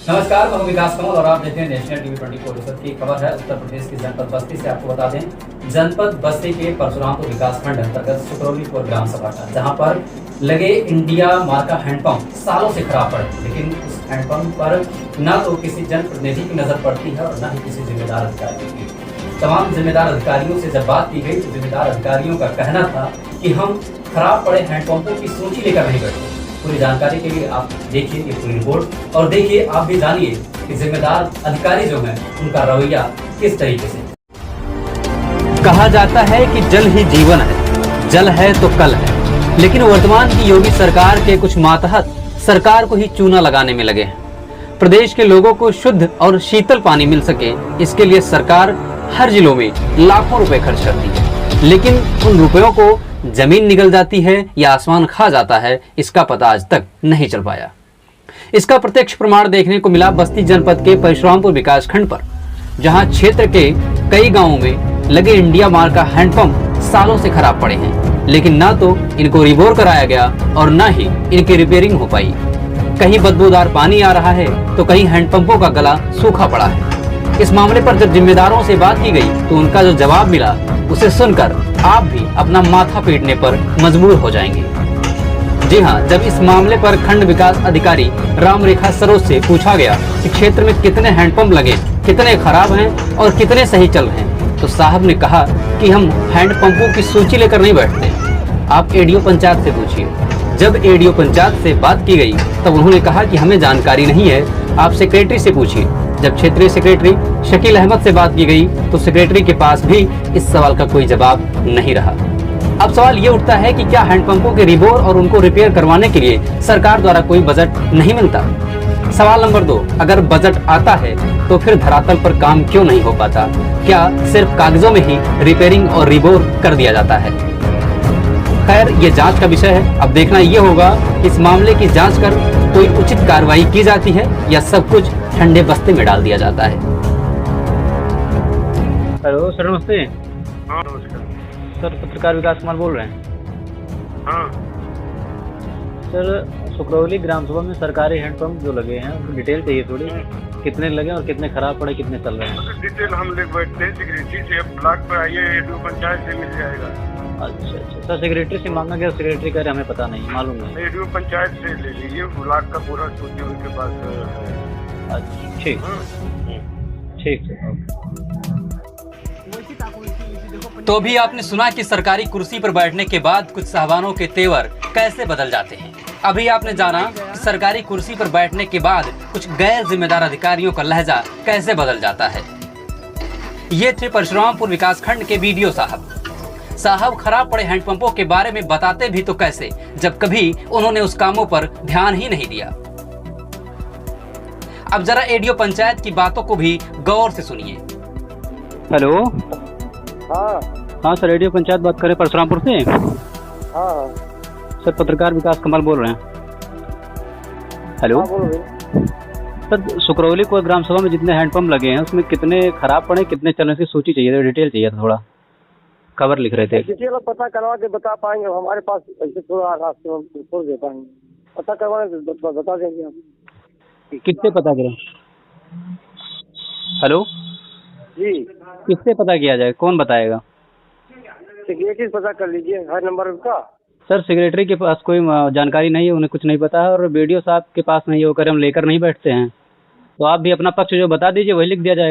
नमस्कार, मैं हूं विकास कमल और आप देख रहे हैं नेशनल टीवी 24 की खबर है। उत्तर प्रदेश की जनपद बस्ती से आपको बता दें, जनपद बस्ती के परशुरामपुर विकासखंड अंतर्गत सुकरौलीपुर ग्राम सभा का, जहां पर लगे इंडिया मार्क का हैंडपंप सालों से खराब पड़े, लेकिन उस हैंडपंप पर न तो किसी जनप्रतिनिधि की नजर पड़ती है और न ही किसी जिम्मेदार अधिकारी की। तमाम जिम्मेदार अधिकारियों से जब बात की गई तो जिम्मेदार अधिकारियों का कहना था कि हम खराब पड़े हैंडपंपों की सूची लेकर नहीं बैठे। पूरी जानकारी के लिए आप देखिए ये पूरी रिपोर्ट और देखिए आप भी जानिए कि जिम्मेदार अधिकारी जो हैं उनका रवैया किस तरीके से। कहा जाता है कि जल ही जीवन है, जल है तो कल है, लेकिन वर्तमान की योगी सरकार के कुछ मातहत सरकार को ही चूना लगाने में लगे हैं। प्रदेश के लोगों को शुद्ध और शीतल पानी मिल सके, इसके लिए सरकार हर जिलों में लाखों रुपए खर्च करती है, लेकिन उन रुपयों को जमीन निगल जाती है या आसमान खा जाता है, इसका पता आज तक नहीं चल पाया। इसका प्रत्यक्ष प्रमाण देखने को मिला बस्ती जनपद के परशुरामपुर विकासखंड पर, जहां क्षेत्र के कई गांवों में लगे इंडिया मार्क का हैंडपंप सालों से खराब पड़े हैं, लेकिन ना तो इनको रिबोर कराया गया और ना ही इनकी रिपेयरिंग हो पाई। कहीं बदबूदार पानी आ रहा है तो कहीं हैंडपंपों का गला सूखा पड़ा है। इस मामले पर जब जिम्मेदारों से बात की गई तो उनका जो जवाब मिला उसे सुनकर आप भी अपना माथा पीटने पर मजबूर हो जाएंगे। जी हां, जब इस मामले पर खंड विकास अधिकारी राम रेखा सरोज से पूछा गया कि क्षेत्र में कितने हैंडपंप लगे, कितने खराब हैं और कितने सही चल रहे हैं, तो साहब ने कहा कि हम हैंडपंपों की सूची लेकर नहीं बैठते, आप एडीओ पंचायत से पूछिए। जब एडीओ पंचायत से बात की गई तब उन्होंने कहा कि हमें जानकारी नहीं है, आप सेक्रेटरी से पूछिए। जब क्षेत्रीय सेक्रेटरी शकील अहमद से बात की गई तो सेक्रेटरी के पास भी इस सवाल का कोई जवाब नहीं रहा। अब सवाल ये उठता है कि क्या हैंडपंपों के रिबोर और उनको रिपेयर करवाने के लिए सरकार द्वारा कोई बजट नहीं मिलता? सवाल नंबर 2, अगर बजट आता है तो फिर धरातल पर काम क्यों नहीं हो पाता? क्या सिर्फ कागजों में ही रिपेयरिंग और रिबोर कर दिया जाता है? खैर, ये जांच का विषय है। अब देखना ये होगा कि इस मामले की जांच कर कोई उचित कार्रवाई की जाती है या सब कुछ ठंडे बस्ते में डाल दिया जाता है। हेलो सर, नमस्ते। हाँ नमस्कार सर, पत्रकार विकास कुमार बोल रहे हैं। हाँ सर, सुकरौली ग्राम सभा में सरकारी हैंडपंप जो लगे हैं उसकी डिटेल चाहिए थोड़ी, कितने लगे और कितने खराब पड़े, कितने चल रहे हैं? डिटेल हम लिख बैठते हैं, सेक्रेटरी से ब्लॉक पर आइए, एडीओ पंचायत से मिल जाएगा। अच्छा अच्छा सर, सेक्रेटरी से मांगा गया, सेक्रेटरी कह रहे हमें पता नहीं, मालूम नहीं। एडीओ पंचायत से ले लीजिए, ब्लॉक का पूरा सूची उनके पास है। अच्छा ठीक ठीक है। तो भी आपने सुना कि सरकारी कुर्सी पर बैठने के बाद कुछ साहबानों के तेवर कैसे बदल जाते हैं। अभी आपने जाना कि सरकारी कुर्सी पर बैठने के बाद कुछ गैर जिम्मेदार अधिकारियों का लहजा कैसे बदल जाता है। ये थे परशुरामपुर विकासखंड के बीडीओ साहब खराब पड़े हैंडपंपों के बारे में बताते भी तो कैसे, जब कभी उन्होंने उस कामों पर ध्यान ही नहीं दिया। अब जरा एडीओ पंचायत की बातों को भी गौर से सुनिए। हेलो। हाँ हाँ सर, रेडियो पंचायत बात करें परशुरामपुर से। हाँ सर, पत्रकार विकास कमल बोल रहे हैं। हेलो। हाँ बोलो भाई। सर, सुकरौली को ग्राम सभा में जितने हैंडपंप लगे हैं उसमें कितने खराब पड़े, कितने चलने की सूची चाहिए था, डिटेल चाहिए था, थोड़ा खबर लिख रहे थे। डिटेल पता करवा के बता पाएंगे, हमारे पास ऐसे थोड़ा रास्ते में छोड़ दे पाएंगे, पता करवाने बता देंगे हम। किससे पता करें? हेलो जी, किससे पता किया जाए, कौन बताएगा? सेक्रेटरी पता कर लीजिए, हर नंबर का। सर, सेक्रेटरी के पास कोई जानकारी नहीं है, उन्हें कुछ नहीं पता है, और बीडीओ साहब के पास नहीं होकर हम लेकर नहीं बैठते हैं, तो आप भी अपना पक्ष जो बता दीजिए वही लिख दिया जाएगा।